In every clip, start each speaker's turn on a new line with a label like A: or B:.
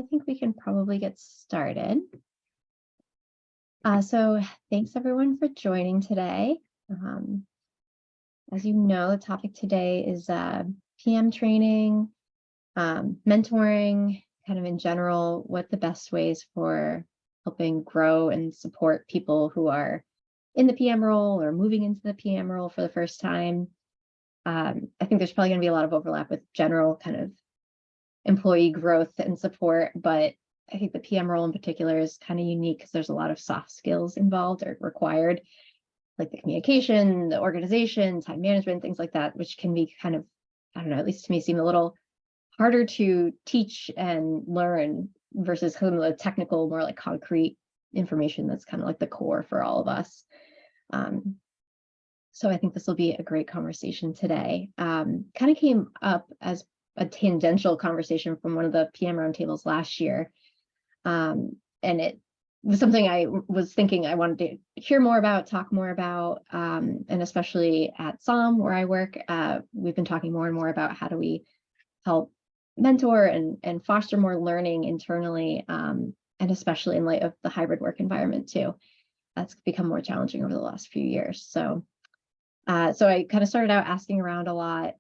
A: I think we can probably get started. So thanks everyone for joining today. As you know, the topic today is PM training, mentoring, kind of in general, what the best ways for helping grow and support people who are in the PM role or moving into the PM role for the first time. I think there's probably going to be a lot of overlap with general kind of employee growth and support, but I think the PM role in particular is kind of unique because there's a lot of soft skills involved or required, like the communication, the organization, time management, things like that, which can be kind of, I don't know, at least to me, seem a little harder to teach and learn versus some of the technical, more like concrete information that's kind of like the core for all of us. So I think this will be a great conversation today. Kind of came up as a tangential conversation from one of the PM roundtables last year. And it was something I was thinking I wanted to hear more about, talk more about, and especially at SOM where I work, we've been talking more and more about how do we help mentor and foster more learning internally, and especially in light of the hybrid work environment too. That's become more challenging over the last few years. So I kind of started out asking around a lot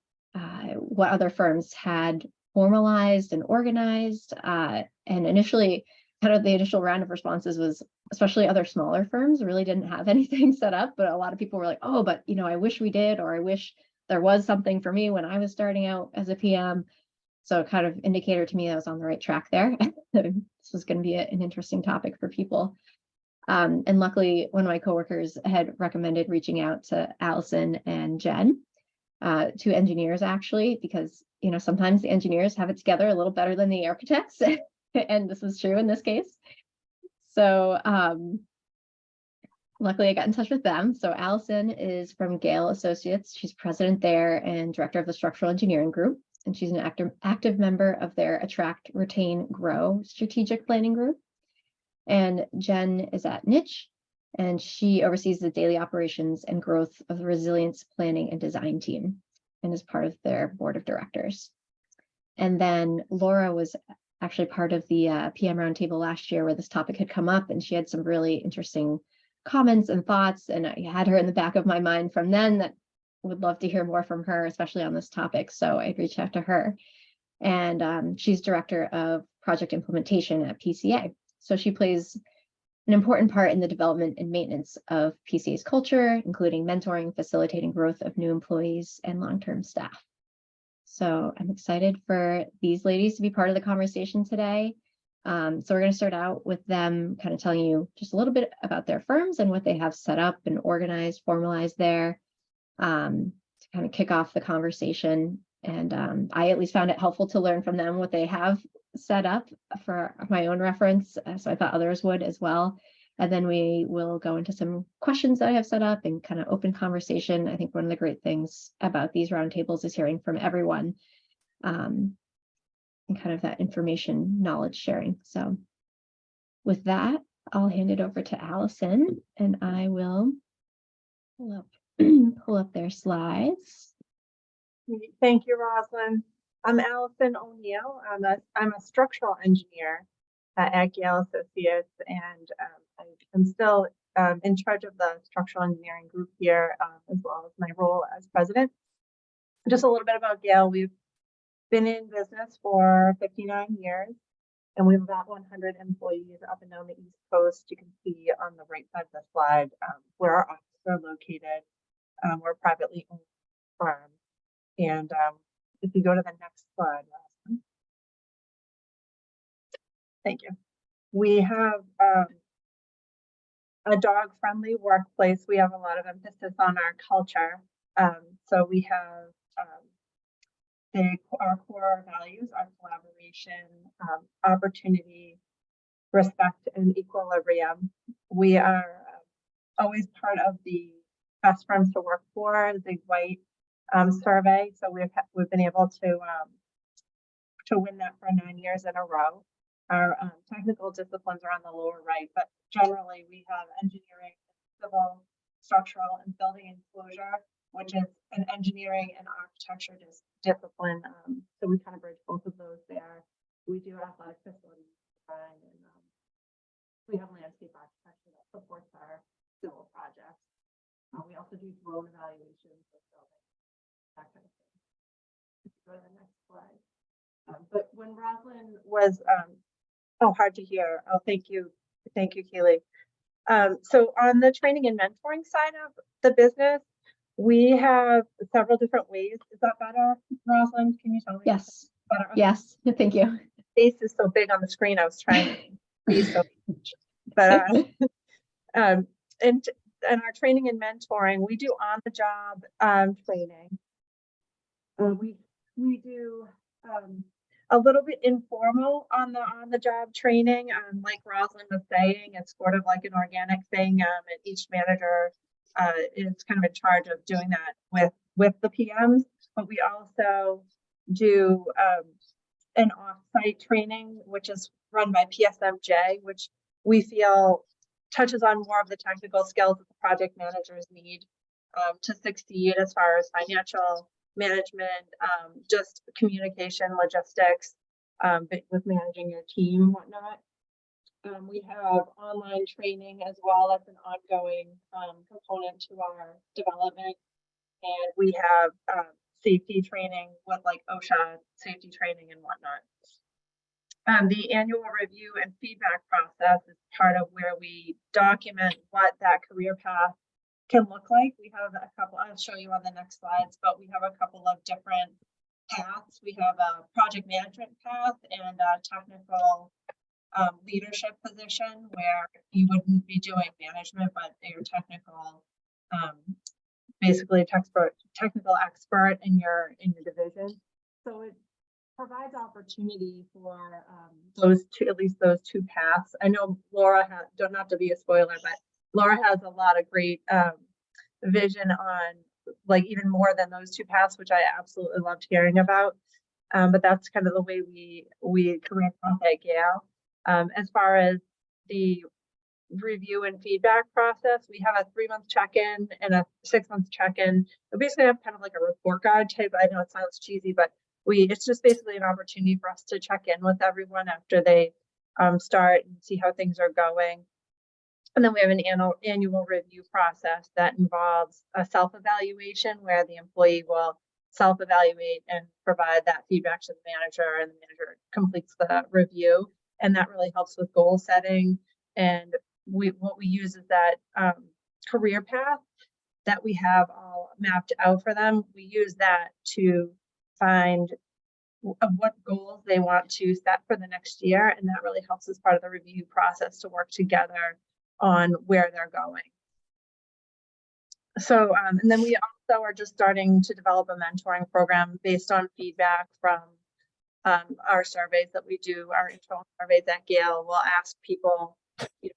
A: what other firms had formalized and organized. And initially, kind of the initial round of responses was, especially other smaller firms really didn't have anything set up, but a lot of people were like, oh, but I wish we did, or I wish there was something for me when I was starting out as a PM. So kind of indicator to me that I was on the right track there. This was going to be an interesting topic for people. And luckily, one of my coworkers had recommended reaching out to Allison and Jen, two engineers actually, because sometimes the engineers have it together a little better than the architects, and this is true in this case. So luckily, I got in touch with them. So Allison is from Gale Associates. She's president there and director of the structural engineering group, and she's an active member of their Attract, Retain, Grow strategic planning group. And Jen is at Niche, and she oversees the daily operations and growth of the resilience planning and design team and is part of their board of directors. And then Laura was actually part of the PM roundtable last year where this topic had come up, and she had some really interesting comments and thoughts, and I had her in the back of my mind from then that would love to hear more from her, especially on this topic. So I reached out to her, and she's director of project implementation at PCA. So she plays an important part in the development and maintenance of PCA's culture, including mentoring, facilitating growth of new employees and long-term staff. So I'm excited for these ladies to be part of the conversation today. So we're going to start out with them kind of telling you just a little bit about their firms and what they have set up and organized, formalized there, to kind of kick off the conversation. And I at least found it helpful to learn from them what they have set up for my own reference. So I thought others would as well. And then we will go into some questions that I have set up and kind of open conversation. I think one of the great things about these roundtables is hearing from everyone, and kind of that information knowledge sharing. So with that, I'll hand it over to Allison, and I will pull up their slides.
B: Thank you, Rosalind. I'm Allison O'Neill. I'm a structural engineer at Gale Associates, and I'm still in charge of the structural engineering group here, as well as my role as president. Just a little bit about Gale. We've been in business for 59 years, and we've got 100 employees up and down the East Coast. You can see on the right side of the slide where our offices are located. We're a privately owned firm. And if you go to the next slide, Rosalind. Thank you. We have a dog-friendly workplace. We have a lot of emphasis on our culture. So we have our core values are collaboration, opportunity, respect, and equilibrium. We are always part of the best firms to work for, the White survey. So we've been able to win that for 9 years in a row. Our technical disciplines are on the lower right, but generally we have engineering, civil, structural, and building enclosure, which is an engineering and architecture discipline. So we kind of bridge both of those there. We do athletic facility design, and we have landscape architecture that supports our civil projects. We also do drone evaluations of buildings, that kind of thing. Go to the next slide. But when Roslyn was, hard to hear. Oh, thank you, Keely. So on the training and mentoring side of the business, we have several different ways. Is that better, Roslyn? Can you tell me?
A: Yes.
B: Better?
A: Yes. Thank you.
B: Face is so big on the screen. I was trying to be so much, but and our training and mentoring, we do on the job training. We do a little bit informal on the job training. Like Roslyn was saying, it's sort of like an organic thing, and each manager is kind of in charge of doing that with the PMs. But we also do an off-site training, which is run by PSMJ, which we feel touches on more of the technical skills that the project managers need to succeed as far as financial management, just communication, logistics, but with managing your team, whatnot. We have online training as well. That's an ongoing component to our development. And we have safety training with like OSHA safety training and whatnot. The annual review and feedback process is part of where we document what that career path can look like. We have a couple, I'll show you on the next slides, but we have a couple of different paths. We have a project management path and a technical leadership position where you wouldn't be doing management, but you're technical, basically technical expert in your division. So it provides opportunity for at least those two paths. I know Laura don't have to be a spoiler, but Laura has a lot of great vision on like even more than those two paths, which I absolutely loved hearing about. But that's kind of the way we career path at Gale. As far as the review and feedback process, we have a 3-month check-in and a 6-month check-in. We basically have kind of like a report card type. I know it sounds cheesy, but it's just basically an opportunity for us to check in with everyone after they start and see how things are going. And then we have an annual review process that involves a self-evaluation where the employee will self-evaluate and provide that feedback to the manager, and the manager completes the review. And that really helps with goal setting. And what we use is that career path that we have all mapped out for them. We use that to find what goals they want to set for the next year. And that really helps as part of the review process to work together on where they're going. So, and then we also are just starting to develop a mentoring program based on feedback from our surveys that we do, our internal surveys at Gale. We'll ask people,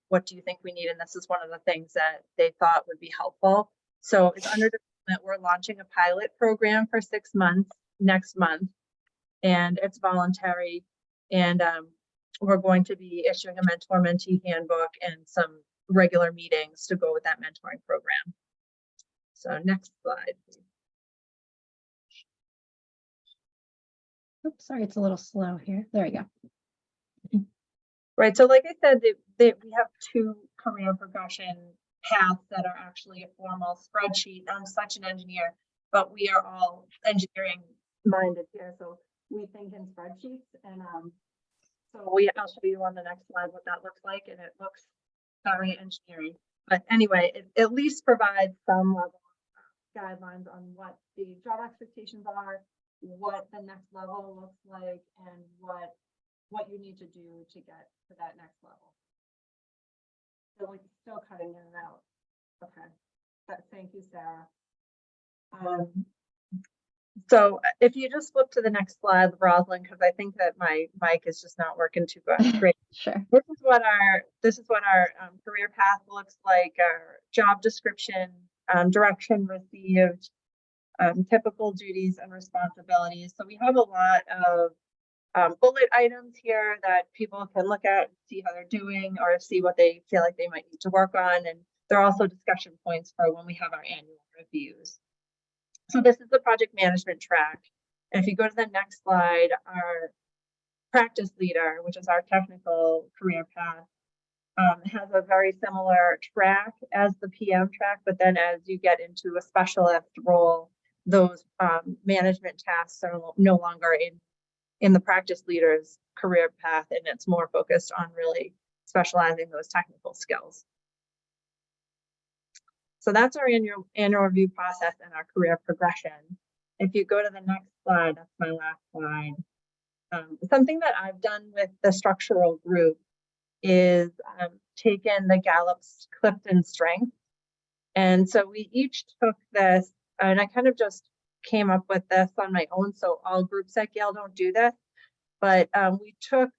B: what do you think we need? And this is one of the things that they thought would be helpful. So it's under development. We're launching a pilot program for 6 months next month, and it's voluntary. And we're going to be issuing a mentor-mentee handbook and some regular meetings to go with that mentoring program. So next slide, please.
A: Oops, sorry, it's a little slow here. There we go.
B: Right, so like I said, we have 2 career progression paths that are actually a formal spreadsheet. I'm such an engineer, but we are all engineering minded here, so we think in spreadsheets. And so I'll show you on the next slide what that looks like, and it looks very engineering. But anyway, it at least provides some level of guidelines on what the job expectations are, what the next level looks like, and what you need to do to get to that next level. So we're still cutting in and out. Okay, thank you, Sarah. So if you just flip to the next slide, Roslyn, because I think that my mic is just not working too great.
A: Sure.
B: This is what our career path looks like. Our job description, direction received, typical duties and responsibilities. So we have a lot of bullet items here that people can look at, see how they're doing, or see what they feel like they might need to work on. And there are also discussion points for when we have our annual reviews. So this is the project management track. And if you go to the next slide, practice leader, which is our technical career path, has a very similar track as the PM track, but then as you get into a specialist role, those management tasks are no longer in the practice leader's career path, and it's more focused on really specializing those technical skills. So that's our annual review process and our career progression. If you go to the next slide, that's my last slide. Something that I've done with the structural group is taken the Gallup's Clifton Strength. And so we each took this, and I kind of just came up with this on my own. So all groups at Yale don't do this, but we took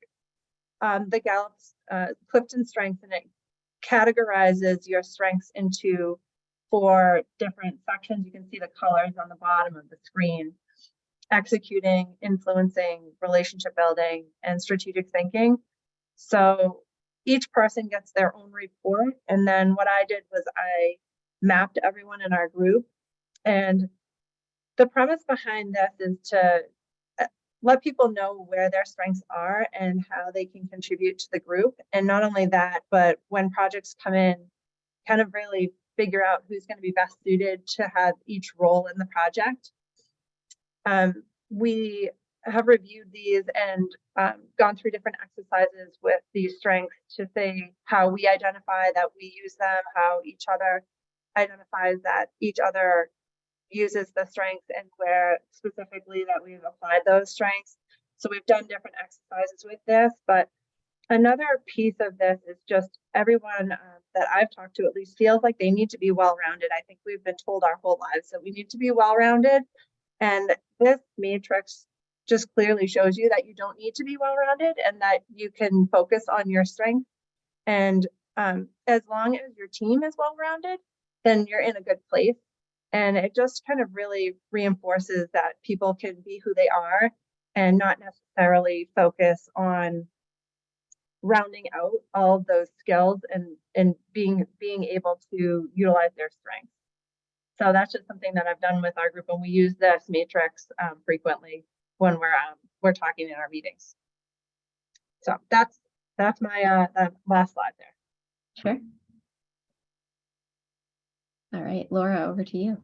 B: the Gallup's Clifton Strengths, and it categorizes your strengths into 4 different sections. You can see the colors on the bottom of the screen: executing, influencing, relationship building, and strategic thinking. So each person gets their own report. And then what I did was I mapped everyone in our group. And the premise behind this is to let people know where their strengths are and how they can contribute to the group. And not only that, but when projects come in, kind of really figure out who's going to be best suited to have each role in the project. We have reviewed these and gone through different exercises with these strengths to say how we identify that we use them, how each other identifies that each other uses the strengths, and where specifically that we've applied those strengths. So we've done different exercises with this, but another piece of this is just everyone that I've talked to at least feels like they need to be well-rounded. I think we've been told our whole lives that we need to be well-rounded, and this matrix just clearly shows you that you don't need to be well-rounded and that you can focus on your strengths. And as long as your team is well-rounded, then you're in a good place. And it just kind of really reinforces that people can be who they are and not necessarily focus on rounding out all of those skills and being able to utilize their strengths. So that's just something that I've done with our group, and we use this matrix frequently when we're talking in our meetings. So that's my last slide there.
A: Sure. All right, Laura, over to you.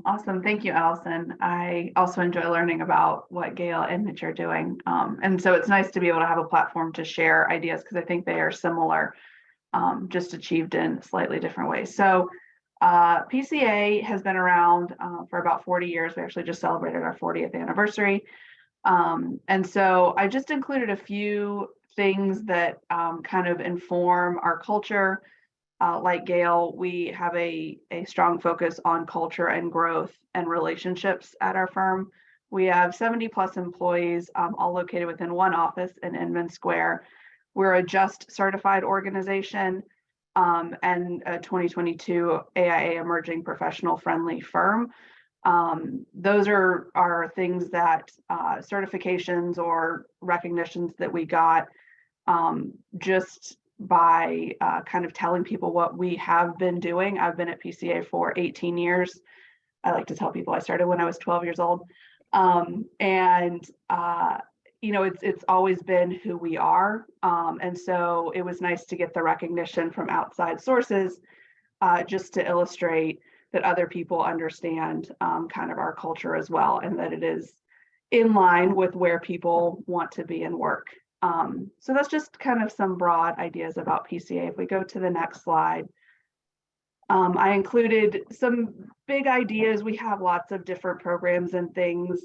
C: Awesome. Thank you, Allison. I also enjoy learning about what Gail and Mitch are doing. And so it's nice to be able to have a platform to share ideas, because I think they are similar, just achieved in slightly different ways. So PCA has been around for about 40 years. We actually just celebrated our 40th anniversary. And so I just included a few things that kind of inform our culture. Like Gail, we have a strong focus on culture and growth and relationships at our firm. We have 70 plus employees, all located within one office in Inman Square. We're a JUST certified organization and a 2022 AIA Emerging Professional Friendly firm. Those are things that certifications or recognitions that we got just by kind of telling people what we have been doing. I've been at PCA for 18 years. I like to tell people I started when I was 12 years old. You know, it's always been who we are. And so it was nice to get the recognition from outside sources just to illustrate that other people understand kind of our culture as well, and that it is in line with where people want to be and work. So that's just kind of some broad ideas about PCA. If we go to the next slide, I included some big ideas. We have lots of different programs and things,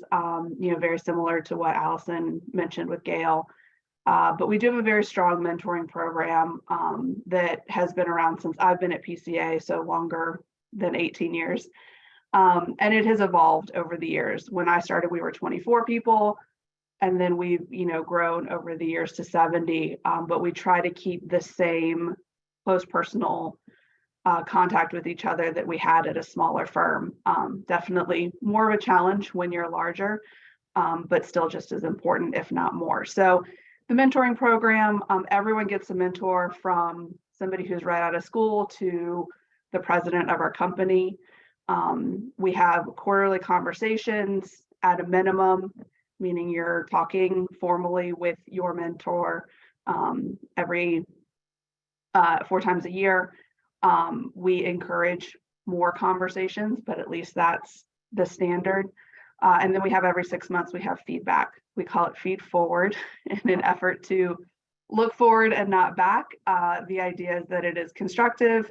C: you know, very similar to what Allison mentioned with Gail. But we do have a very strong mentoring program that has been around since I've been at PCA, so longer than 18 years. And it has evolved over the years. When I started, we were 24 people. And then we've, you know, grown over the years to 70, but we try to keep the same close personal contact with each other that we had at a smaller firm. Definitely more of a challenge when you're larger, but still just as important, if not more. So the mentoring program, everyone gets a mentor, from somebody who's right out of school to the president of our company. We have quarterly conversations at a minimum. meaning you're talking formally with your mentor every 4 times a year. We encourage more conversations, but at least that's the standard. And then we have every 6 months, we have feedback. We call it feed forward in an effort to look forward and not back. The idea is that it is constructive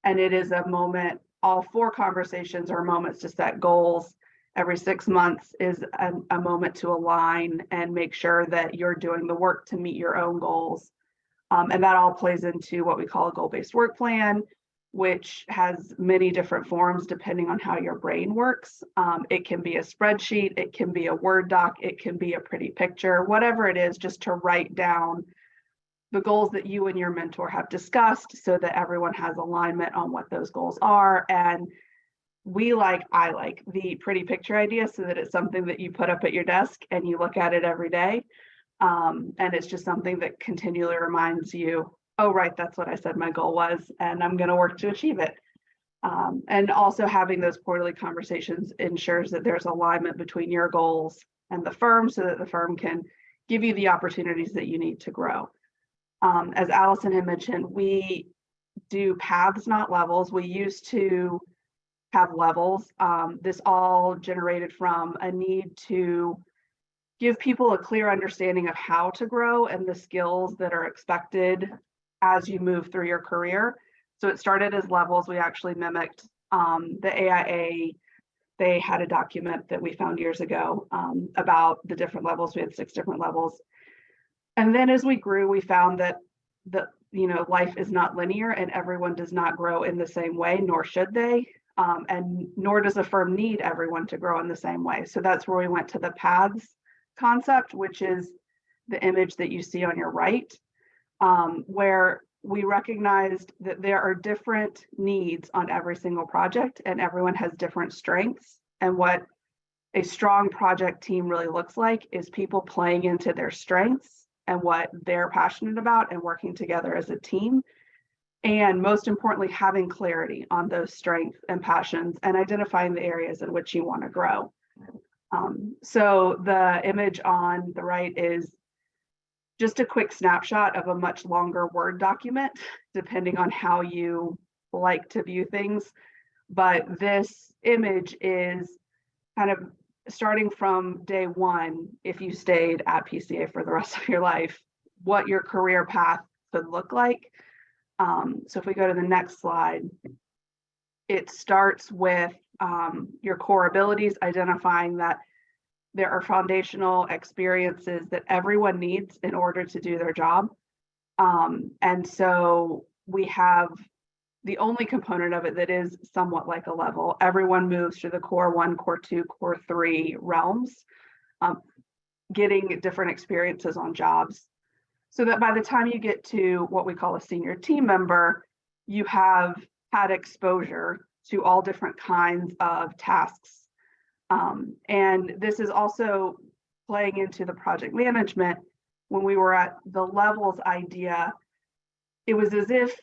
C: and it is a moment. All 4 conversations are moments to set goals. Every 6 months is a moment to align and make sure that you're doing the work to meet your own goals. And that all plays into what we call a goal-based work plan, which has many different forms depending on how your brain works. It can be a spreadsheet, it can be a Word doc, it can be a pretty picture, whatever it is, just to write down the goals that you and your mentor have discussed so that everyone has alignment on what those goals are. And I like the pretty picture idea so that it's something that you put up at your desk and you look at it every day. And it's just something that continually reminds you, oh, right, that's what I said my goal was, and I'm going to work to achieve it. And also having those quarterly conversations ensures that there's alignment between your goals and the firm so that the firm can give you the opportunities that you need to grow. As Allison had mentioned, we do paths, not levels. We used to have levels. This all generated from a need to give people a clear understanding of how to grow and the skills that are expected as you move through your career. So it started as levels. We actually mimicked the AIA. They had a document that we found years ago about the different levels. We had 6 different levels. And then as we grew, we found that life is not linear and everyone does not grow in the same way, nor should they. And nor does a firm need everyone to grow in the same way. So that's where we went to the paths concept, which is the image that you see on your right, where we recognized that there are different needs on every single project and everyone has different strengths. And what a strong project team really looks like is people playing into their strengths and what they're passionate about and working together as a team. And most importantly, having clarity on those strengths and passions and identifying the areas in which you want to grow. So the image on the right is just a quick snapshot of a much longer Word document, depending on how you like to view things. But this image is kind of starting from day one, if you stayed at PCA for the rest of your life, what your career path could look like. So if we go to the next slide, it starts with your core abilities, identifying that there are foundational experiences that everyone needs in order to do their job. And so we have the only component of it that is somewhat like a level. Everyone moves through the core 1, core 2, core 3 realms, getting different experiences on jobs, so that by the time you get to what we call a senior team member, you have had exposure to all different kinds of tasks. And this is also playing into the project management. When we were at the levels idea, it was as if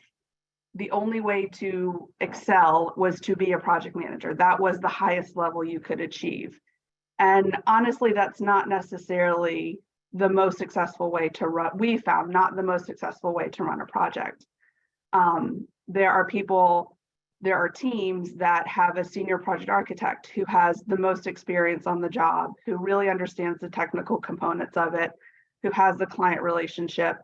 C: the only way to excel was to be a project manager. That was the highest level you could achieve. And honestly, that's not necessarily the most successful way to run. We found not the most successful way to run a project. There are teams that have a senior project architect who has the most experience on the job, who really understands the technical components of it, who has the client relationship,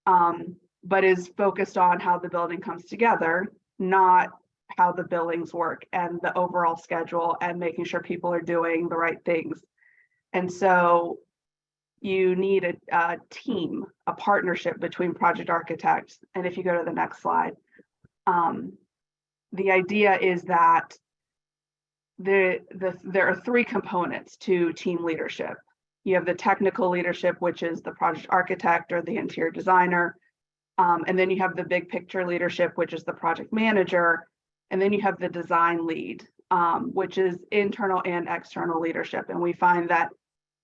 C: but is focused on how the building comes together, not how the billings work and the overall schedule and making sure people are doing the right things. And so you need a team, a partnership between project architects. And if you go to the next slide, the idea is that there are 3 components to team leadership. You have the technical leadership, which is the project architect or the interior designer. And then you have the big picture leadership, which is the project manager. And then you have the design lead, which is internal and external leadership. And we find that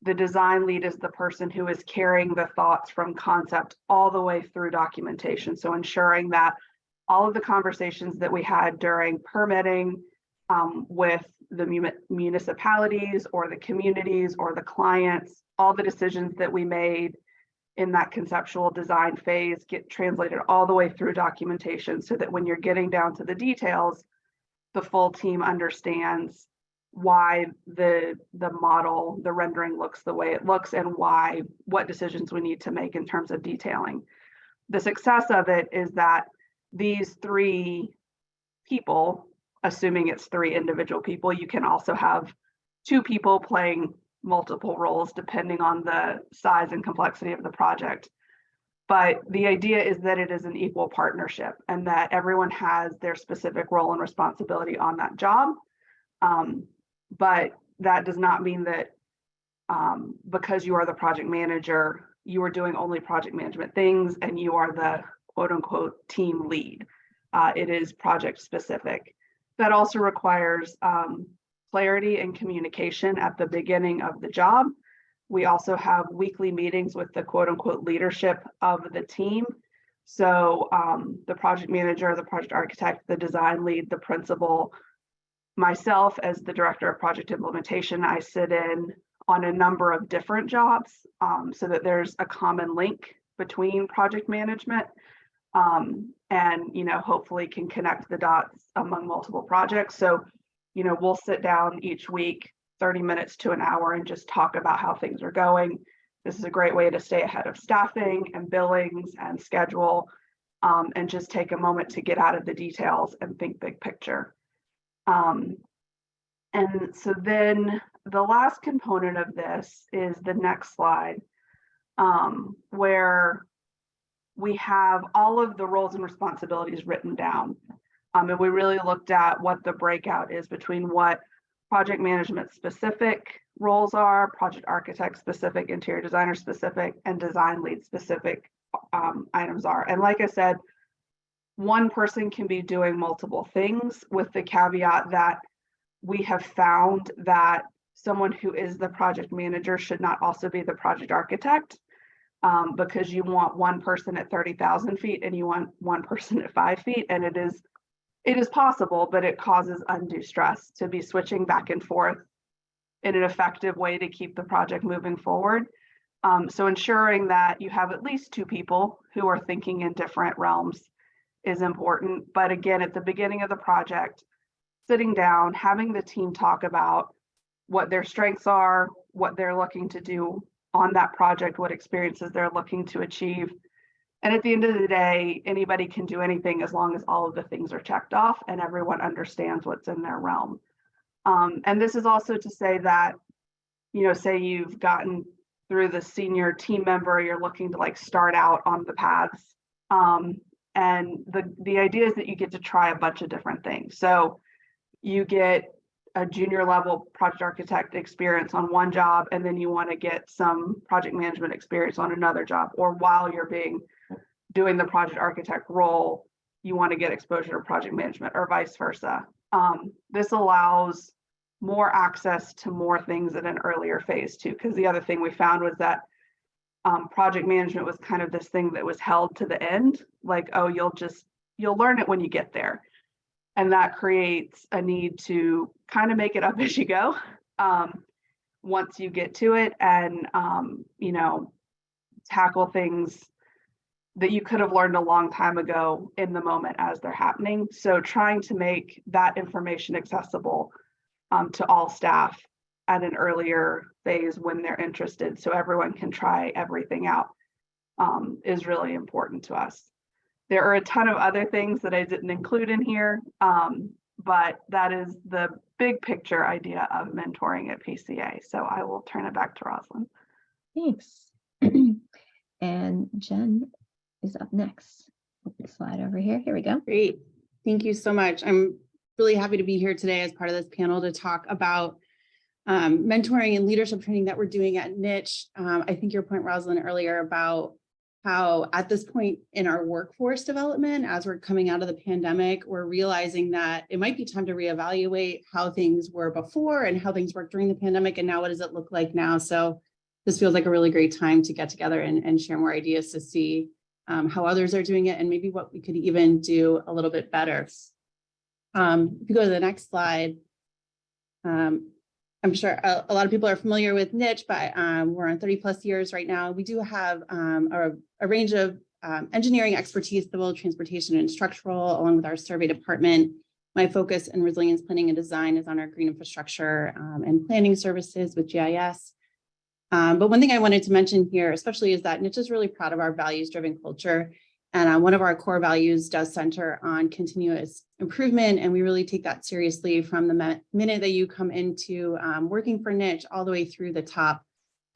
C: the design lead is the person who is carrying the thoughts from concept all the way through documentation. So ensuring that all of the conversations that we had during permitting with the municipalities or the communities or the clients, all the decisions that we made in that conceptual design phase get translated all the way through documentation, so that when you're getting down to the details, the full team understands why the model, the rendering looks the way it looks, and what decisions we need to make in terms of detailing. The success of it is that these 3 people, assuming it's 3 individual people, you can also have 2 people playing multiple roles depending on the size and complexity of the project. But the idea is that it is an equal partnership and that everyone has their specific role and responsibility on that job. But that does not mean that because you are the project manager, you are doing only project management things and you are the quote unquote team lead. It is project specific. That also requires clarity and communication at the beginning of the job. We also have weekly meetings with the quote unquote leadership of the team. So the project manager, the project architect, the design lead, the principal, myself as the director of project implementation, I sit in on a number of different jobs so that there's a common link between project management and, hopefully can connect the dots among multiple projects. So, we'll sit down each week, 30 minutes to an hour, and just talk about how things are going. This is a great way to stay ahead of staffing and billings and schedule, and just take a moment to get out of the details and think big picture. And so then the last component of this is the next slide, where we have all of the roles and responsibilities written down. And we really looked at what the breakout is between what project management specific roles are, project architect specific, interior designer specific, and design lead specific items are. And like I said, one person can be doing multiple things, with the caveat that we have found that someone who is the project manager should not also be the project architect, because you want one person at 30,000 feet and you want one person at 5 feet, and it is possible, but it causes undue stress to be switching back and forth in an effective way to keep the project moving forward. So ensuring that you have at least 2 people who are thinking in different realms is important. But again, at the beginning of the project, sitting down, having the team talk about what their strengths are, what they're looking to do on that project, what experiences they're looking to achieve. And at the end of the day, anybody can do anything as long as all of the things are checked off and everyone understands what's in their realm. And this is also to say that, say you've gotten through the senior team member, you're looking to start out on the paths. And the idea is that you get to try a bunch of different things. So you get a junior level project architect experience on one job, and then you want to get some project management experience on another job, or while you're doing the project architect role, you want to get exposure to project management, or vice versa. This allows more access to more things at an earlier phase too, because the other thing we found was that project management was kind of this thing that was held to the end, like, oh, you'll learn it when you get there. And that creates a need to kind of make it up as you go once you get to it, and tackle things that you could have learned a long time ago in the moment as they're happening. So trying to make that information accessible to all staff at an earlier phase when they're interested, so everyone can try everything out, is really important to us. There are a ton of other things that I didn't include in here, but that is the big picture idea of mentoring at PCA. So I will turn it back to Rosalind.
A: Thanks. And Jen is up next. Slide over here. Here we go.
D: Great. Thank you so much. I'm really happy to be here today as part of this panel to talk about mentoring and leadership training that we're doing at Niche. I think your point, Rosalind, earlier about how at this point in our workforce development, as we're coming out of the pandemic, we're realizing that it might be time to reevaluate how things were before and how things worked during the pandemic, and now what does it look like now? So this feels like a really great time to get together and share more ideas to see how others are doing it and maybe what we could even do a little bit better. If you go to the next slide, I'm sure a lot of people are familiar with niche, but we're on 30 plus years right now. We do have a range of engineering expertise, civil, transportation, and structural, along with our survey department. My focus in resilience planning and design is on our green infrastructure and planning services with GIS. But one thing I wanted to mention here, especially, is that niche is really proud of our values-driven culture. And one of our core values does center on continuous improvement. And we really take that seriously from the minute that you come into working for niche all the way through the top.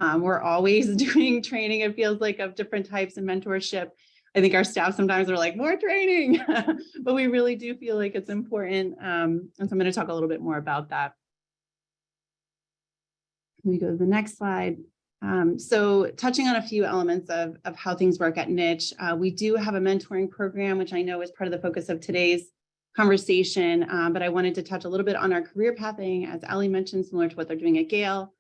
D: We're always doing training, it feels like, of different types and mentorship. I think our staff sometimes are like, more training, but we really do feel like it's important. And so I'm going to talk a little bit more about that. Let me go to the next slide. So touching on a few elements of how things work at niche, we do have a mentoring program, which I know is part of the focus of today's conversation, but I wanted to touch a little bit on our career pathing, as Ali mentioned, similar to what they're doing at Gale.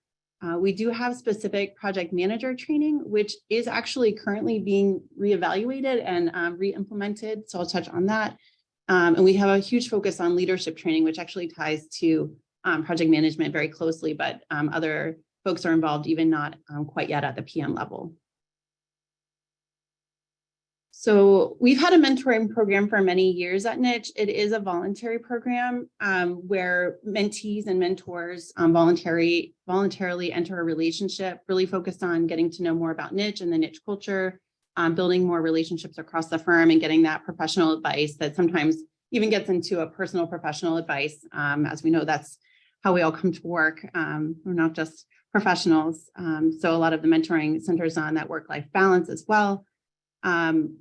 D: We do have specific project manager training, which is actually currently being reevaluated and re-implemented, so I'll touch on that. And we have a huge focus on leadership training, which actually ties to project management very closely, but other folks are involved, even not quite yet at the PM level. So we've had a mentoring program for many years at niche. It is a voluntary program where mentees and mentors voluntarily enter a relationship, really focused on getting to know more about niche and the niche culture, building more relationships across the firm, and getting that professional advice that sometimes even gets into a personal professional advice. As we know, that's how we all come to work. We're not just professionals. So a lot of the mentoring centers on that work-life balance as well.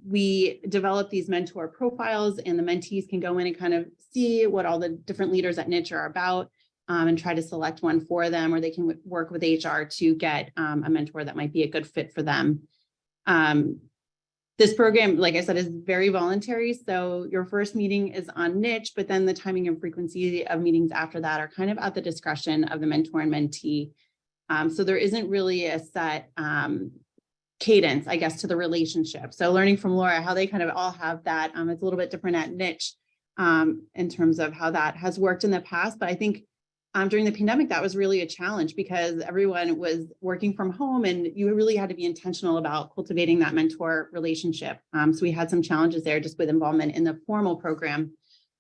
D: We develop these mentor profiles, and the mentees can go in and kind of see what all the different leaders at niche are about, and try to select one for them, or they can work with HR to get a mentor that might be a good fit for them. This program, like I said, is very voluntary. So your first meeting is on niche, but then the timing and frequency of meetings after that are kind of at the discretion of the mentor and mentee. So there isn't really a set cadence, I guess, to the relationship. So learning from Laura, how they kind of all have that, it's a little bit different at niche in terms of how that has worked in the past. But I think during the pandemic, that was really a challenge because everyone was working from home, and you really had to be intentional about cultivating that mentor relationship. So we had some challenges there just with involvement in the formal program.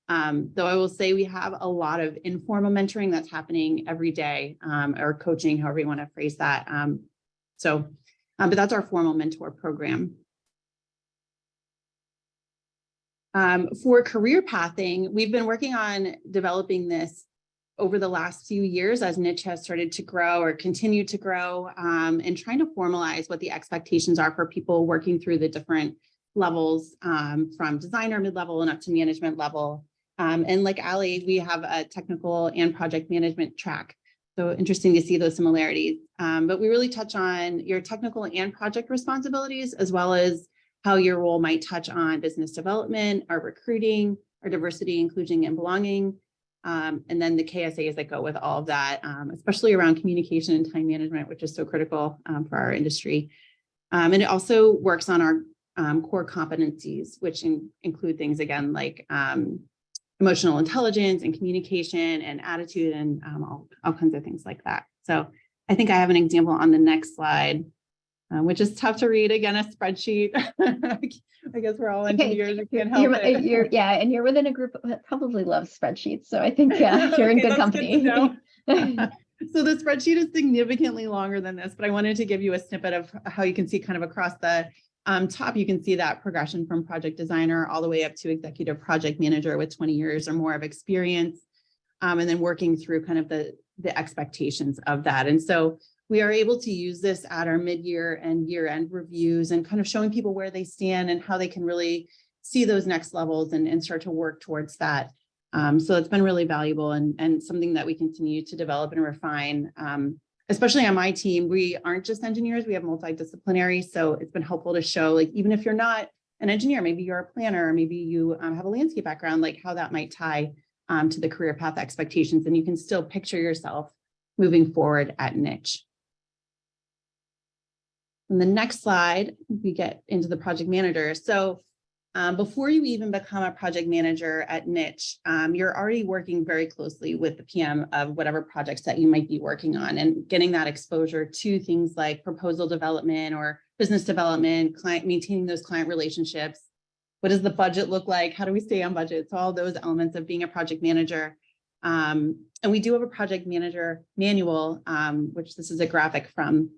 D: Though I will say we have a lot of informal mentoring that's happening every day, or coaching, however you want to phrase that. But that's our formal mentor program. For career pathing, we've been working on developing this over the last few years as niche has started to grow or continue to grow, and trying to formalize what the expectations are for people working through the different levels, from designer, mid-level, and up to management level. And like Ali, we have a technical and project management track. So interesting to see those similarities. But we really touch on your technical and project responsibilities, as well as how your role might touch on business development, or recruiting, or diversity, inclusion, and belonging. And then the KSAs that go with all of that, especially around communication and time management, which is so critical for our industry. And it also works on our core competencies, which include things, again, like emotional intelligence and communication and attitude, and all kinds of things like that. So I think I have an example on the next slide, which is tough to read. Again, a spreadsheet. I guess we're all engineers. We can't help it.
A: Yeah, and you're within a group that probably loves spreadsheets. So I think, yeah, you're in good company.
D: So the spreadsheet is significantly longer than this, but I wanted to give you a snippet of how you can see kind of across the top. You can see that progression from project designer all the way up to executive project manager with 20 years or more of experience, and then working through kind of the expectations of that. And so we are able to use this at our mid-year and year-end reviews, and kind of showing people where they stand and how they can really see those next levels and start to work towards that. So it's been really valuable and something that we continue to develop and refine. Especially on my team, we aren't just engineers, we have multidisciplinary. So it's been helpful to show, like, even if you're not an engineer, maybe you're a planner, maybe you have a landscape background, like how that might tie to the career path expectations. And you can still picture yourself moving forward at niche. On the next slide, we get into the project manager. So Before you even become a project manager at Niche, you're already working very closely with the PM of whatever projects that you might be working on, and getting that exposure to things like proposal development or business development, maintaining those client relationships. What does the budget look like? How do we stay on budget? So all those elements of being a project manager. And we do have a project manager manual, which this is a graphic from,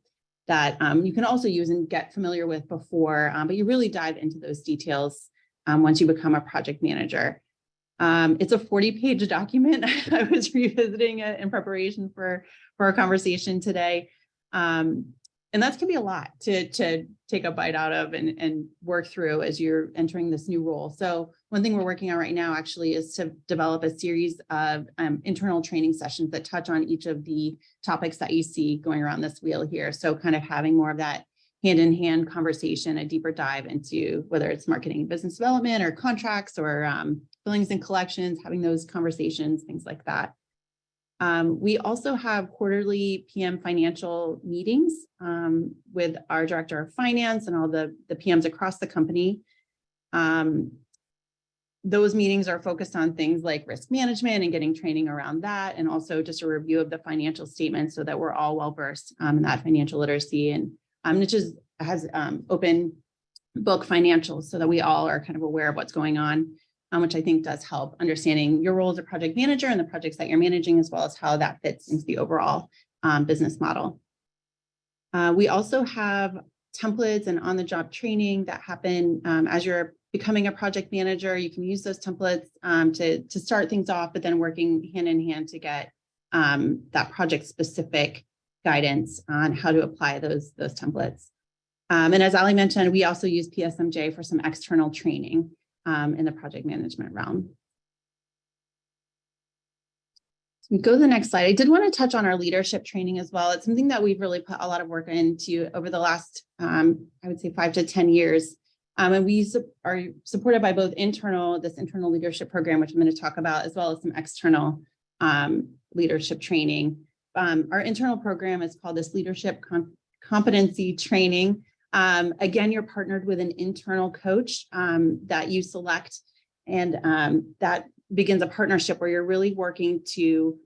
D: that you can also use and get familiar with before, but you really dive into those details once you become a project manager. It's a 40-page document. I was revisiting it in preparation for our conversation today. And that can be a lot to take a bite out of and work through as you're entering this new role. So one thing we're working on right now actually is to develop a series of internal training sessions that touch on each of the topics that you see going around this wheel here. So kind of having more of that hand-in-hand conversation, a deeper dive into whether it's marketing and business development or contracts or billings and collections, having those conversations, things like that. We also have quarterly PM financial meetings with our director of finance and all the PMs across the company. Those meetings are focused on things like risk management and getting training around that, and also just a review of the financial statements so that we're all well versed in that financial literacy. And Niche has open book financials so that we all are kind of aware of what's going on, which I think does help understanding your role as a project manager and the projects that you're managing, as well as how that fits into the overall business model. We also have templates and on-the-job training that happen as you're becoming a project manager. You can use those templates to start things off, but then working hand in hand to get that project-specific guidance on how to apply those templates. And as Ali mentioned, we also use PSMJ for some external training in the project management realm. So we go to the next slide. I did want to touch on our leadership training as well. It's something that we've really put a lot of work into over the last, I would say 5 to 10 years. And we are supported by both this internal leadership program, which I'm going to talk about, as well as some external leadership training. Our internal program is called this leadership competency training. Again, you're partnered with an internal coach that you select, and that begins a partnership where you're really working to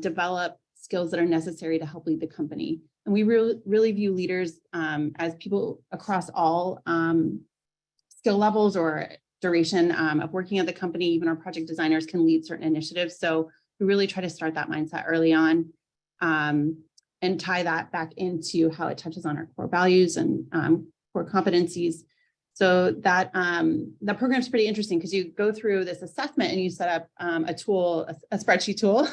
D: develop skills that are necessary to help lead the company. And we really view leaders as people across all skill levels or duration of working at the company. Even our project designers can lead certain initiatives. So we really try to start that mindset early on. And tie that back into how it touches on our core values and core competencies. So that program is pretty interesting because you go through this assessment and you set up a tool, a spreadsheet tool,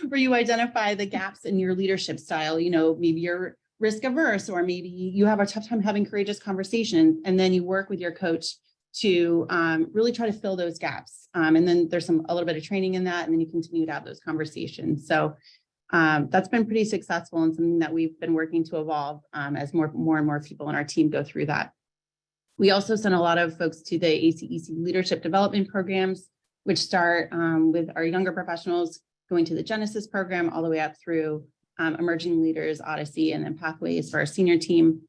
D: where you identify the gaps in your leadership style. You know, maybe you're risk averse, or maybe you have a tough time having courageous conversations, and then you work with your coach to really try to fill those gaps. And then there's a little bit of training in that, and then you continue to have those conversations. So that's been pretty successful and something that we've been working to evolve as more and more people on our team go through that. We also send a lot of folks to the ACEC leadership development programs, which start with our younger professionals going to the Genesis program all the way up through Emerging Leaders, Odyssey, and then Pathways for our senior team.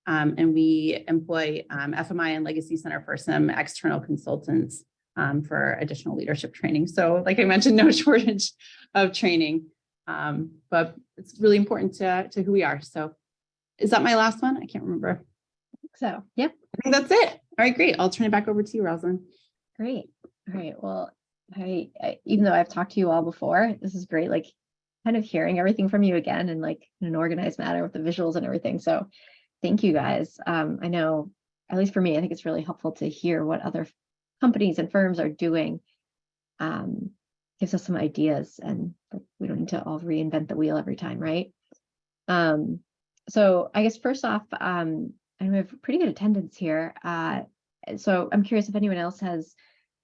D: And we employ FMI and Legacy Center for some external consultants for additional leadership training. So like I mentioned, no shortage of training. But it's really important to who we are. So is that my last one? I can't remember.
A: So, yep.
D: I think that's it. All right, great. I'll turn it back over to you, Rosalind.
A: Great. All right. Well, I even though I've talked to you all before, this is great. Like kind of hearing everything from you again and like in an organized manner with the visuals and everything. So thank you guys. I know, at least for me, I think it's really helpful to hear what other companies and firms are doing. Gives us some ideas, and we don't need to all reinvent the wheel every time, right? So I guess first off, and we have pretty good attendance here. So I'm curious if anyone else has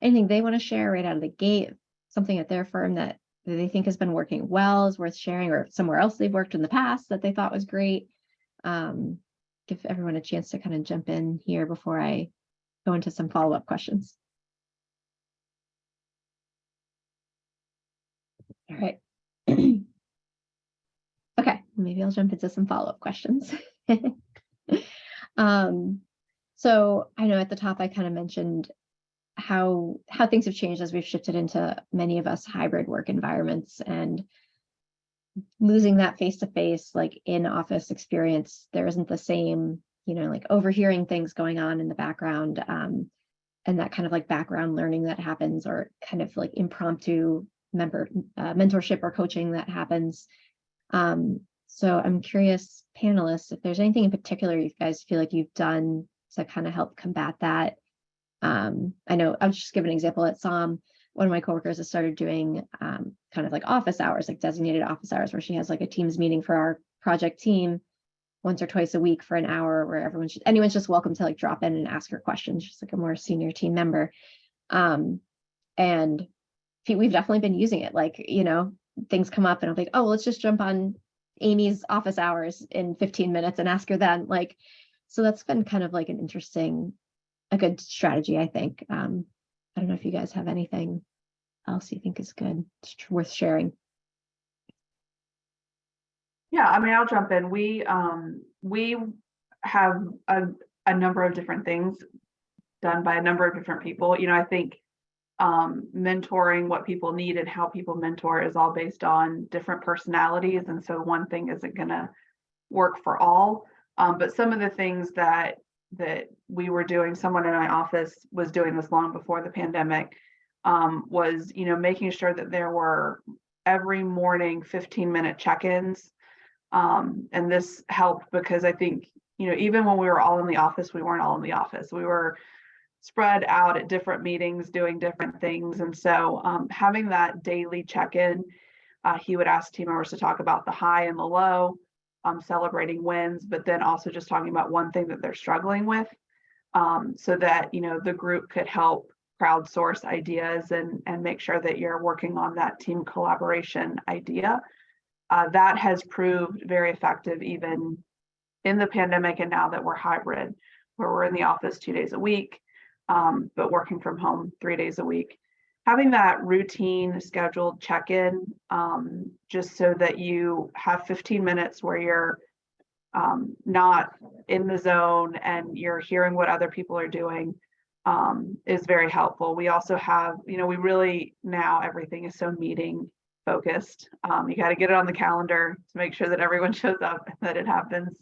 A: anything they want to share right out of the gate, something at their firm that they think has been working well, is worth sharing, or somewhere else they've worked in the past that they thought was great. Give everyone a chance to kind of jump in here before I go into some follow-up questions. All right. Okay, maybe I'll jump into some follow-up questions. So I know at the top I kind of mentioned how things have changed as we've shifted into, many of us, hybrid work environments, and losing that face-to-face, like in office experience. There isn't the same, like overhearing things going on in the background, and that kind of like background learning that happens, or kind of like impromptu mentorship or coaching that happens. So I'm curious, panelists, if there's anything in particular you guys feel like you've done to kind of help combat that. I know I'll just give an example. At SOM, one of my coworkers has started doing kind of like office hours, like designated office hours, where she has like a Teams meeting for our project team once or twice a week for an hour, where anyone's just welcome to like drop in and ask her questions. She's like a more senior team member. And we've definitely been using it. Like, things come up and I'm like, oh, let's just jump on Amy's office hours in 15 minutes and ask her then. Like, so that's been kind of like a good strategy, I think. I don't know if you guys have anything else you think is good, worth sharing.
C: Yeah, I mean, I'll jump in. We have a number of different things done by a number of different people. I think mentoring, what people need and how people mentor, is all based on different personalities. And so one thing isn't going to work for all. But some of the things that we were doing, someone in my office was doing this long before the pandemic, was, making sure that there were every morning 15-minute check-ins. And this helped because I think, even when we were all in the office, we weren't all in the office. We were spread out at different meetings doing different things. And so having that daily check-in, he would ask team members to talk about the high and the low, celebrating wins, but then also just talking about one thing that they're struggling with, so that, the group could help crowdsource ideas and make sure that you're working on that team collaboration idea. That has proved very effective even in the pandemic, and now that we're hybrid, where we're in the office 2 days a week, but working from home 3 days a week. Having that routine scheduled check-in, just so that you have 15 minutes where you're not in the zone and you're hearing what other people are doing, is very helpful. We also have, we really, now everything is so meeting focused. You got to get it on the calendar to make sure that everyone shows up and that it happens.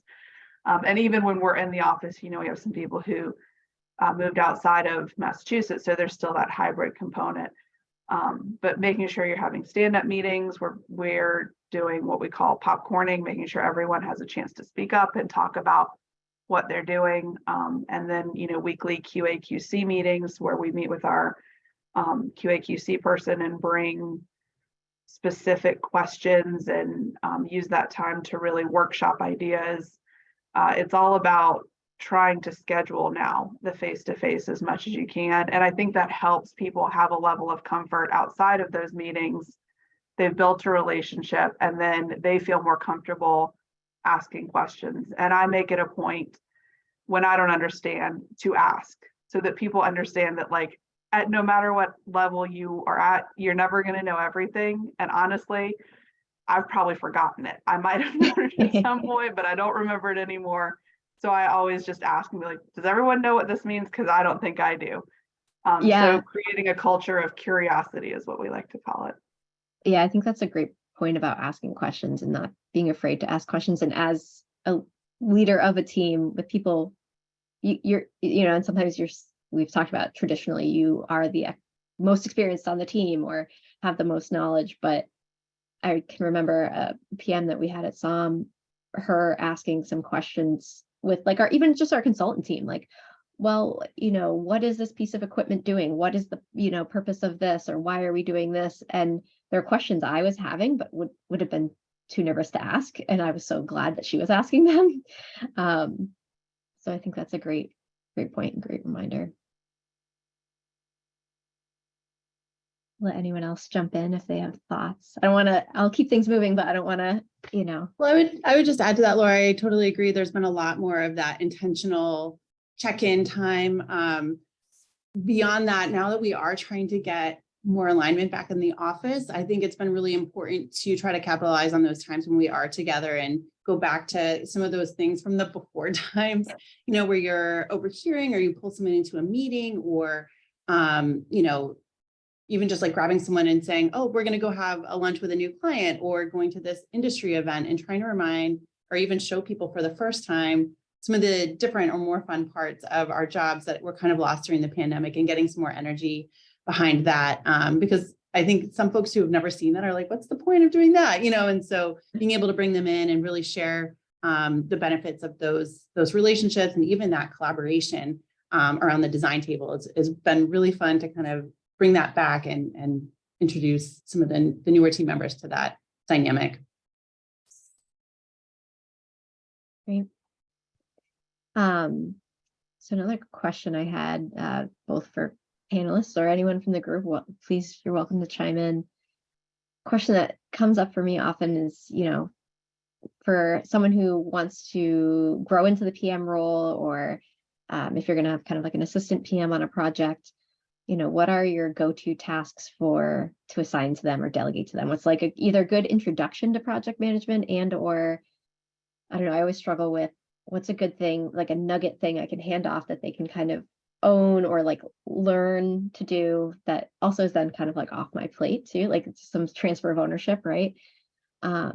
C: And even when we're in the office, we have some people who moved outside of Massachusetts, so there's still that hybrid component. But making sure you're having stand-up meetings, we're doing what we call popcorning, making sure everyone has a chance to speak up and talk about what they're doing. And then, weekly QA/QC meetings where we meet with our QA/QC person and bring specific questions and use that time to really workshop ideas. It's all about trying to schedule now the face-to-face as much as you can. And I think that helps people have a level of comfort outside of those meetings. They've built a relationship and then they feel more comfortable asking questions. And I make it a point when I don't understand to ask, so that people understand that, like, at no matter what level you are at, you're never going to know everything. And honestly, I've probably forgotten it. I might have known it at some point, but I don't remember it anymore. So I always just ask and be like, does everyone know what this means? Because I don't think I do. So creating a culture of curiosity is what we like to call it.
A: Yeah, I think that's a great point about asking questions and not being afraid to ask questions. And as a leader of a team with people, and sometimes we've talked about traditionally, you are the most experienced on the team or have the most knowledge. But I can remember a PM that we had at SOM, her asking some questions with like even just our consultant team, like, well, what is this piece of equipment doing? What is the, purpose of this? Or why are we doing this? And there are questions I was having, but would have been too nervous to ask. And I was so glad that she was asking them. So I think that's a great point and great reminder. Let anyone else jump in if they have thoughts. I'll keep things moving, but I don't want to,
D: Well, I would just add to that, Laura. I totally agree. There's been a lot more of that intentional check-in time. Beyond that, now that we are trying to get more alignment back in the office, I think it's been really important to try to capitalize on those times when we are together and go back to some of those things from the before times, where you're overhearing or you pull someone into a meeting or, even just like grabbing someone and saying, oh, we're going to go have a lunch with a new client or going to this industry event, and trying to remind or even show people for the first time some of the different or more fun parts of our jobs that were kind of lost during the pandemic, and getting some more energy behind that. Because I think some folks who have never seen that are like, what's the point of doing that? And so being able to bring them in and really share the benefits of those relationships and even that collaboration around the design table has been really fun to kind of bring that back and introduce some of the newer team members to that dynamic.
A: Great. So another question I had, both for panelists or anyone from the group, please, you're welcome to chime in. Question that comes up for me often is, for someone who wants to grow into the PM role, or if you're going to have kind of like an assistant PM on a project, what are your go-to tasks to assign to them or delegate to them? What's like either a good introduction to project management, and or, I don't know, I always struggle with what's a good thing, like a nugget thing I can hand off that they can kind of own or like learn to do, that also is then kind of like off my plate too, like it's some transfer of ownership, right? So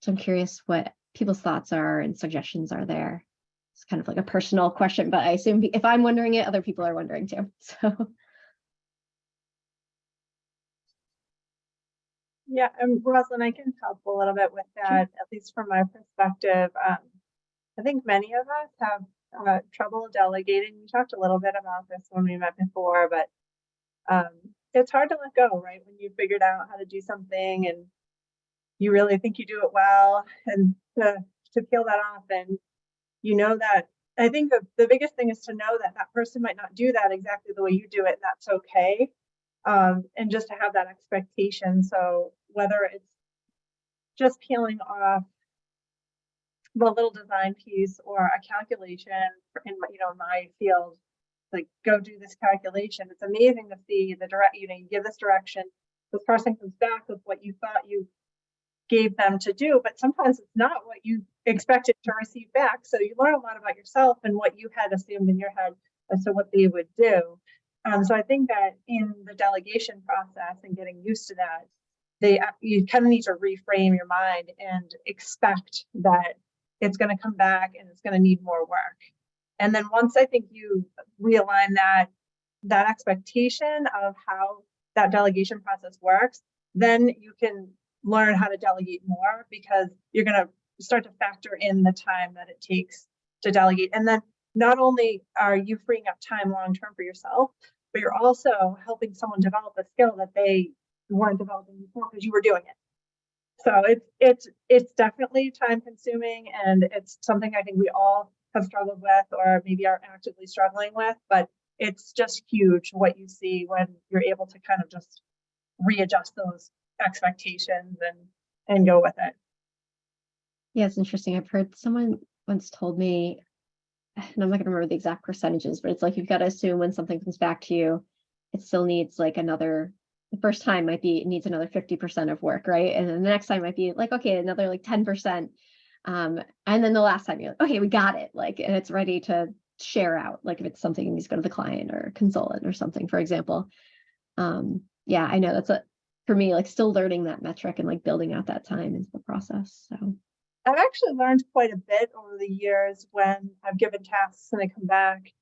A: I'm curious what people's thoughts are and suggestions are there. It's kind of like a personal question, but I assume if I'm wondering it, other people are wondering too. So
B: Yeah, Rosalind, I can help a little bit with that, at least from my perspective. I think many of us have trouble delegating. We talked a little bit about this when we met before, but it's hard to let go, right? When you figured out how to do something and you really think you do it well, and to peel that off, and that, I think the biggest thing is to know that that person might not do that exactly the way you do it, and that's okay. And just to have that expectation. So whether it's just peeling off the little design piece or a calculation in my field, like go do this calculation. It's amazing to see the you give this direction, this person comes back with what you thought you gave them to do, but sometimes it's not what you expected to receive back. So you learn a lot about yourself and what you had assumed in your head as to what they would do. So I think that in the delegation process and getting used to that, you kind of need to reframe your mind and expect that it's going to come back and it's going to need more work. And then once I think you realign that expectation of how that delegation process works, then you can learn how to delegate more, because you're going to start to factor in the time that it takes to delegate. And then not only are you freeing up time long-term for yourself, but you're also helping someone develop a skill that they weren't developing before because you were doing it. So it's definitely time consuming, and it's something I think we all have struggled with, or maybe are actively struggling with, but it's just huge what you see when you're able to kind of just readjust those expectations and go with it.
A: yeah, it's interesting. I've heard someone once told me, and I'm not going to remember the exact percentages, but it's like you've got to assume when something comes back to you, it still needs like the first time it needs another 50% of work, right? And then the next time might be like, okay, another like 10%. And then the last time you're like, okay, we got it. Like, and it's ready to share out, like if it's something that needs to go to the client or consultant or something, for example. Yeah, I know for me, like still learning that metric and like building out that time into the process. So
B: I've actually learned quite a bit over the years when I've given tasks and they come back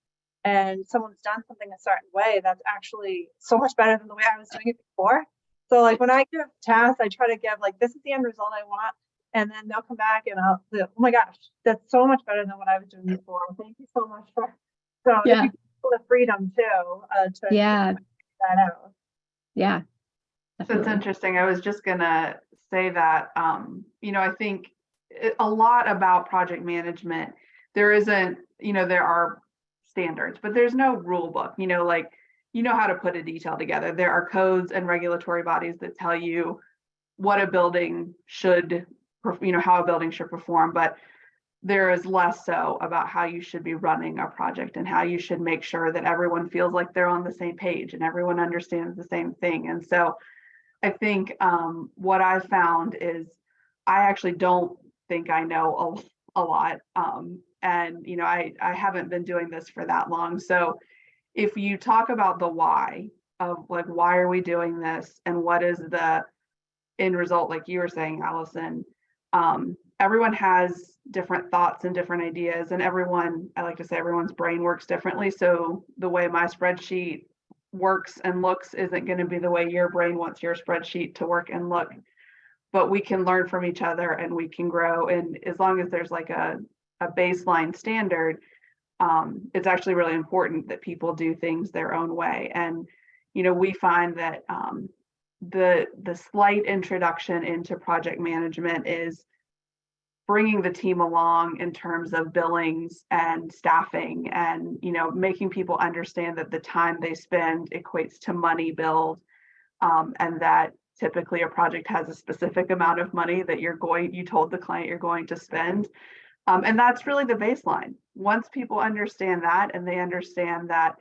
B: and someone's done something a certain way that's actually so much better than the way I was doing it before. So like when I give tasks, I try to give like, this is the end result I want. And then they'll come back and I'll say, oh my gosh, that's so much better than what I was doing before. Thank you so much for, so
A: yeah,
B: the freedom too, to
A: yeah,
B: that out.
A: yeah.
C: So it's interesting. I was just gonna say that, I think a lot about project management, there isn't, there are standards, but there's no rule book, like, how to put a detail together. There are codes and regulatory bodies that tell you what a building should, how a building should perform. But there is less so about how you should be running a project and how you should make sure that everyone feels like they're on the same page and everyone understands the same thing. And so I think what I've found is I actually don't think I know a lot. And, you know, I haven't been doing this for that long. So if you talk about the why of like, why are we doing this and what is the end result, like you were saying, Allison, everyone has different thoughts and different ideas, and I like to say everyone's brain works differently. So the way my spreadsheet works and looks isn't going to be the way your brain wants your spreadsheet to work and look, but we can learn from each other and we can grow. And as long as there's like a baseline standard, it's actually really important that people do things their own way. And, you know, we find that the slight introduction into project management is bringing the team along in terms of billings and staffing, and, you know, making people understand that the time they spend equates to money billed, and that typically a project has a specific amount of money that you told the client you're going to spend. And that's really the baseline. Once people understand that, and they understand that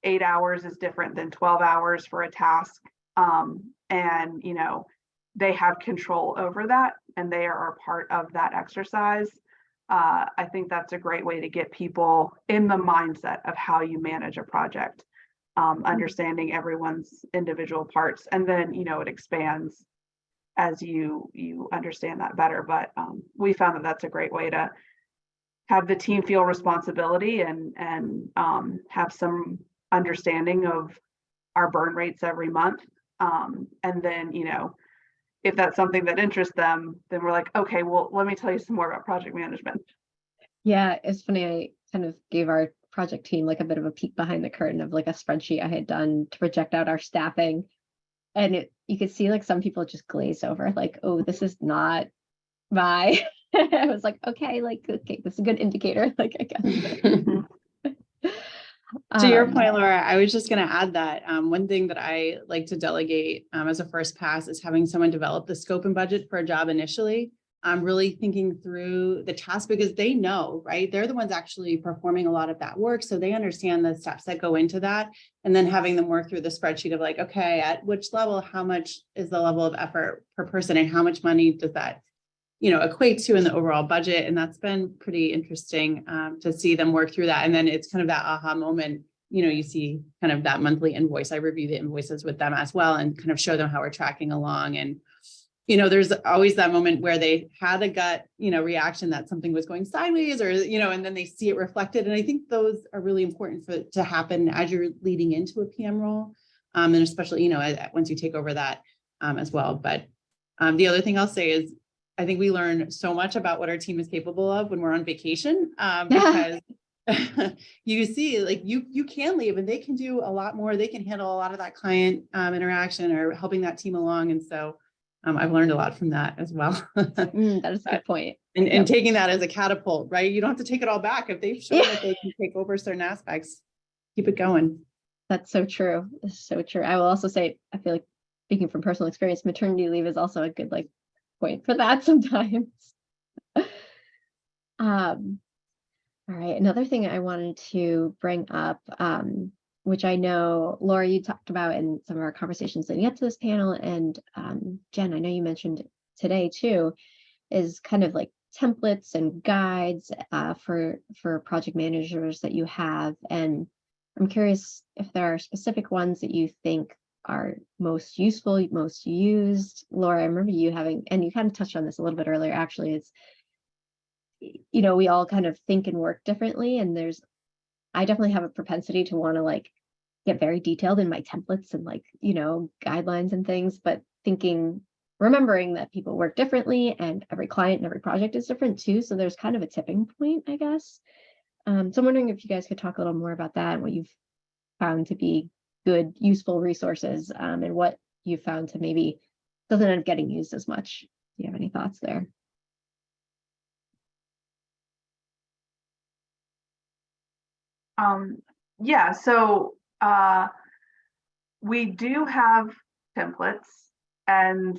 C: 8 hours is different than 12 hours for a task, and, you know, they have control over that and they are a part of that exercise, I think that's a great way to get people in the mindset of how you manage a project, understanding everyone's individual parts. And then, you know, it expands as you understand that better. But we found that that's a great way to have the team feel responsibility and have some understanding of our burn rates every month. And then, you know, if that's something that interests them, then we're like, okay, well, let me tell you some more about project management.
A: Yeah, it's funny. I kind of gave our project team like a bit of a peek behind the curtain of like a spreadsheet I had done to project out our staffing. And you could see like some people just glaze over, like, oh, this is not my. I was like, okay, this is a good indicator. Like, I guess.
D: To your point, Laura, I was just going to add that one thing that I like to delegate as a first pass is having someone develop the scope and budget for a job initially. Really thinking through the task, because they know, right? They're the ones actually performing a lot of that work. So they understand the steps that go into that. And then having them work through the spreadsheet of like, okay, at which level, how much is the level of effort per person and how much money does that, you know, equate to in the overall budget. And that's been pretty interesting to see them work through that. And then it's kind of that aha moment, you know, you see kind of that monthly invoice. I review the invoices with them as well and kind of show them how we're tracking along. And, you know, there's always that moment where they had a gut, you know, reaction that something was going sideways or, you know, and then they see it reflected. And I think those are really important to happen as you're leading into a PM role. And especially, you know, once you take over that as well. But the other thing I'll say is, I think we learn so much about what our team is capable of when we're on vacation, because you see, like you can leave and they can do a lot more. They can handle a lot of that client interaction or helping that team along. And so I've learned a lot from that as well.
A: That is a good point.
D: And taking that as a catapult, right? You don't have to take it all back. If they've shown that they can take over certain aspects, keep it going.
A: That's so true. It's so true. I will also say, I feel like, speaking from personal experience, maternity leave is also a good like point for that sometimes. All right. Another thing I wanted to bring up, which I know, Laura, you talked about in some of our conversations leading up to this panel, and Jen, I know you mentioned today too, is kind of like templates and guides for project managers that you have. And I'm curious if there are specific ones that you think are most useful, most used. Laura, I remember you having, and you kind of touched on this a little bit earlier, actually, it's, you know, we all kind of think and work differently. And I definitely have a propensity to want to like get very detailed in my templates and like, you know, guidelines and things, but remembering that people work differently and every client and every project is different too. So there's kind of a tipping point, I guess. So I'm wondering if you guys could talk a little more about that and what you've found to be good, useful resources, and what you found to maybe doesn't end up getting used as much. Do you have any thoughts there?
C: Yeah, so we do have templates, and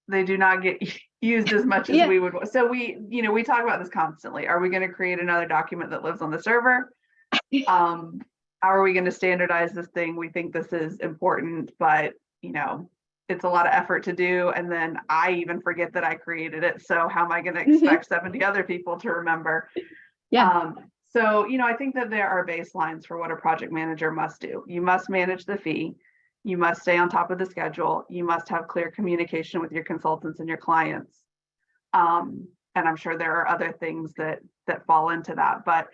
C: They do not get used as much as
A: Yeah.
C: we would. So we talk about this constantly. Are we going to create another document that lives on the server? How are we going to standardize this thing? We think this is important, but it's a lot of effort to do. And then I even forget that I created it. So how am I going to expect 70 other people to remember?
A: Yeah.
C: So, I think that there are baselines for what a project manager must do. You must manage the fee. You must stay on top of the schedule. You must have clear communication with your consultants and your clients. And I'm sure there are other things that fall into that. But,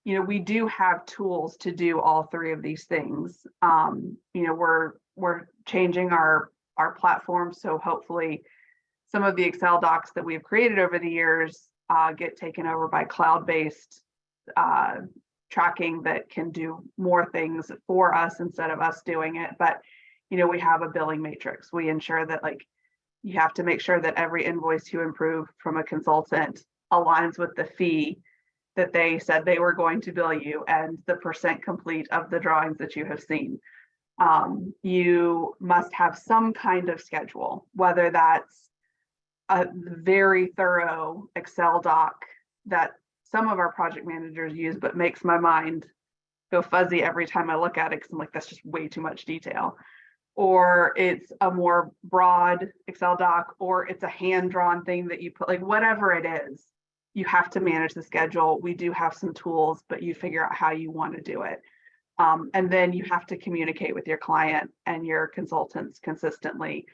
C: we do have tools to do all three of these things. We're changing our platform. So hopefully some of the Excel docs that we've created over the years get taken over by cloud-based tracking that can do more things for us instead of us doing it. But, we have a billing matrix. We ensure that you have to make sure that every invoice you approve from a consultant aligns with the fee that they said they were going to bill you and the percent complete of the drawings that you have seen. You must have some kind of schedule, whether that's a very thorough Excel doc that some of our project managers use, but makes my mind go fuzzy every time I look at it because I'm like, that's just way too much detail. Or it's a more broad Excel doc, or it's a hand-drawn thing that you put, whatever it is, you have to manage the schedule. We do have some tools, but you figure out how you want to do it. And then you have to communicate with your client and your consultants consistently.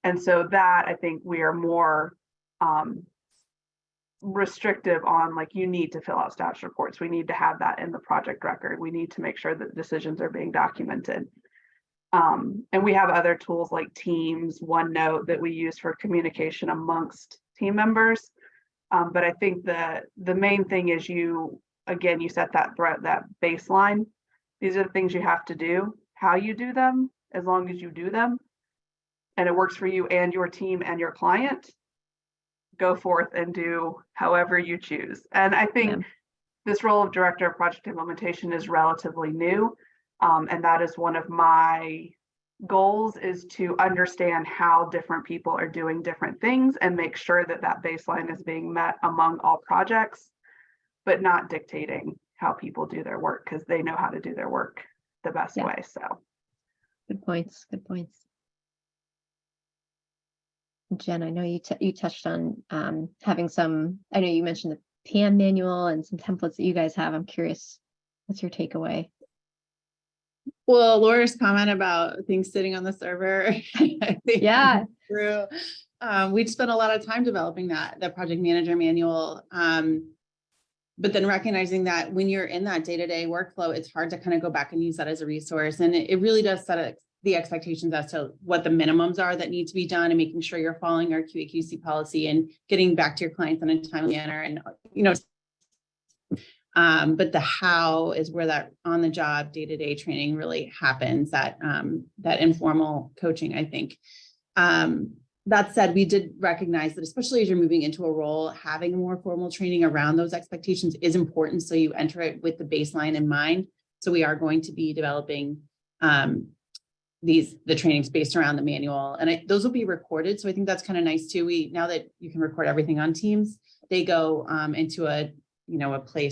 C: And so that, I think we are more restrictive on, you need to fill out status reports. We need to have that in the project record. We need to make sure that decisions are being documented. And we have other tools like Teams, OneNote that we use for communication amongst team members. But I think the main thing is you set that baseline. These are the things you have to do, how you do them, as long as you do them, and it works for you and your team and your client, go forth and do however you choose. And I think this role of Director of Project Implementation is relatively new. And that is one of my goals, is to understand how different people are doing different things and make sure that that baseline is being met among all projects, but not dictating how people do their work, because they know how to do their work the best way. So
A: good points. Jen, I know you touched on having some, I know you mentioned the PM manual and some templates that you guys have. I'm curious, what's your takeaway?
D: Well, Laura's comment about things sitting on the server, I think
A: Yeah,
D: true. We'd spent a lot of time developing the project manager manual. But then recognizing that when you're in that day-to-day workflow, it's hard to kind of go back and use that as a resource. And it really does set the expectations as to what the minimums are that need to be done, and making sure you're following our QA/QC policy and getting back to your clients in a timely manner. And, but the how is where that on-the-job day-to-day training really happens, that informal coaching, I think. That said, we did recognize that, especially as you're moving into a role, having more formal training around those expectations is important. So you enter it with the baseline in mind. So we are going to be developing the trainings based around the manual, and those will be recorded. So I think that's kind of nice too. Now that you can record everything on Teams, they go into a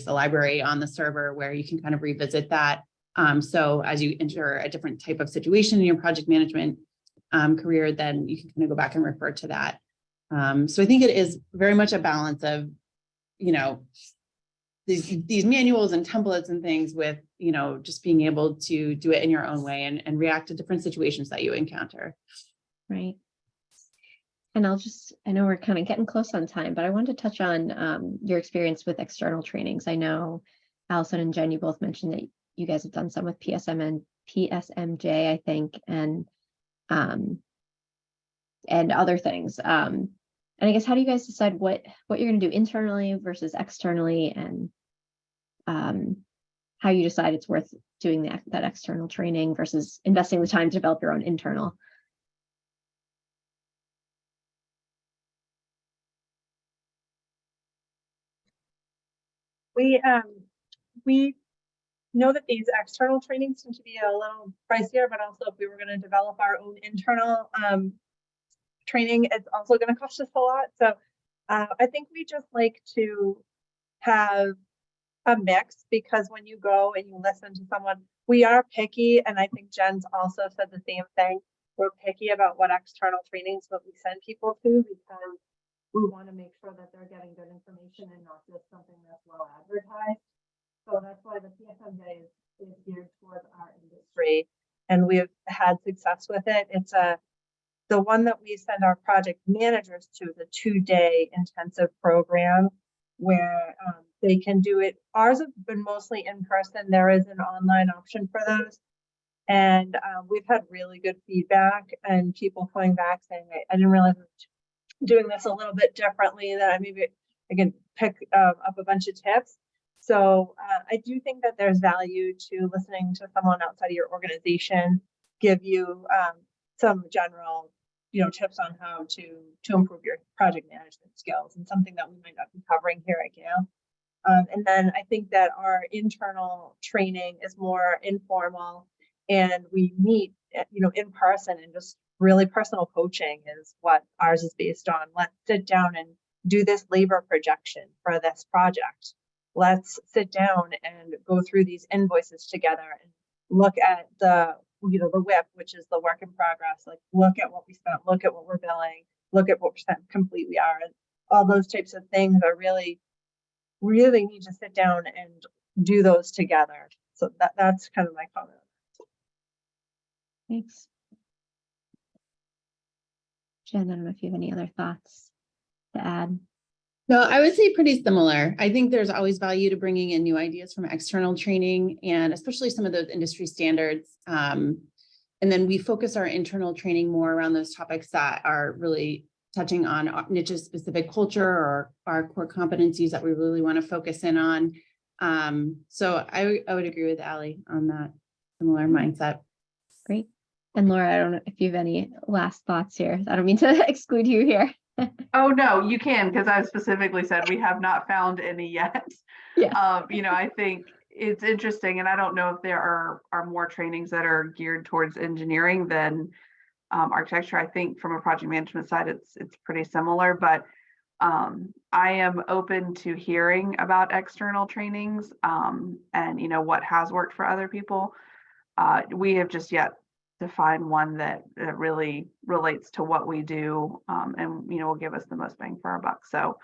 D: library on the server where you can kind of revisit that. So as you enter a different type of situation in your project management career, then you can kind of go back and refer to that. So I think it is very much a balance of, these manuals and templates and things with, just being able to do it in your own way and react to different situations that you encounter.
A: right. And I know we're kind of getting close on time, but I wanted to touch on your experience with external trainings. I know Allison and Jen, you both mentioned that you guys have done some with PSM and PSMJ, I think, and other things. And I guess, how do you guys decide what you're going to do internally versus externally, and how you decide it's worth doing that external training versus investing the time to develop your own internal?
B: We know that these external trainings tend to be a little pricier, but also if we were going to develop our own internal training is also going to cost us a lot. So I think we just like to have a mix, because when you go and you listen to someone, we are picky. And I think Jen's also said the same thing. We're picky about what external trainings that we send people to, because we want to make sure that they're getting good information and not just something that's well advertised. So that's why the PSMJ is geared towards our industry, and we've had success with it. It's the one that we send our project managers to, the 2-day intensive program where they can do it. Ours have been mostly in person. There is an online option for those. And we've had really good feedback and people coming back saying, I didn't realize I was doing this a little bit differently, that maybe I can pick up a bunch of tips. So I do think that there's value to listening to someone outside of your organization give you some general, tips on how to improve your project management skills, and something that we might not be covering here at Gale. And then I think that our internal training is more informal, and we meet, in person, and just really personal coaching is what ours is based on. Let's sit down and do this labor projection for this project. Let's sit down and go through these invoices together and look at the WIP, which is the work in progress. Like, look at what we spent, look at what we're billing, look at what percent complete we are. And all those types of things are really need to sit down and do those together. So that's kind of my comment.
A: Thanks. Jen, I don't know if you have any other thoughts to add.
D: No, I would say pretty similar. I think there's always value to bringing in new ideas from external training, and especially some of those industry standards. And then we focus our internal training more around those topics that are really touching on niche specific culture or our core competencies that we really want to focus in on. So I would agree with Allie on that similar mindset.
A: Great. And Laura, I don't know if you have any last thoughts here. I don't mean to exclude you here.
C: Oh, no, you can, because I specifically said we have not found any yet.
A: Yeah.
C: I think it's interesting, and I don't know if there are more trainings that are geared towards engineering than architecture. I think from a project management side, it's pretty similar, but I am open to hearing about external trainings and what has worked for other people. We have just yet to find one that really relates to what we do and will give us the most bang for our buck. So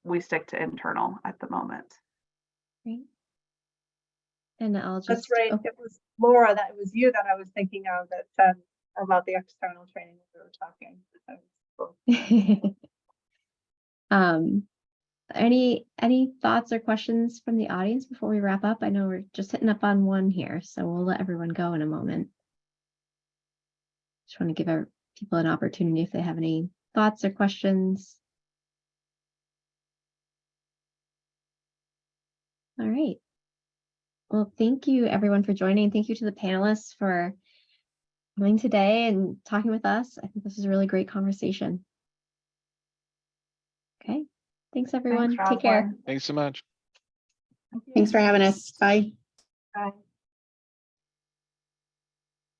C: we stick to internal at the moment.
A: Great. And I'll just.
B: That's right. It was Laura, it was you that I was thinking of that said about the external training when we were talking.
A: Any thoughts or questions from the audience before we wrap up? I know we're just hitting up on one here, so we'll let everyone go in a moment. Just want to give our people an opportunity if they have any thoughts or questions. All right. Well, thank you everyone for joining. Thank you to the panelists for coming today and talking with us. I think this is a really great conversation. Okay. Thanks everyone.
C: Thanks,
A: Take care.
C: Rosalind.
E: Thanks so much.
D: Thanks for having us. Bye.
B: Bye.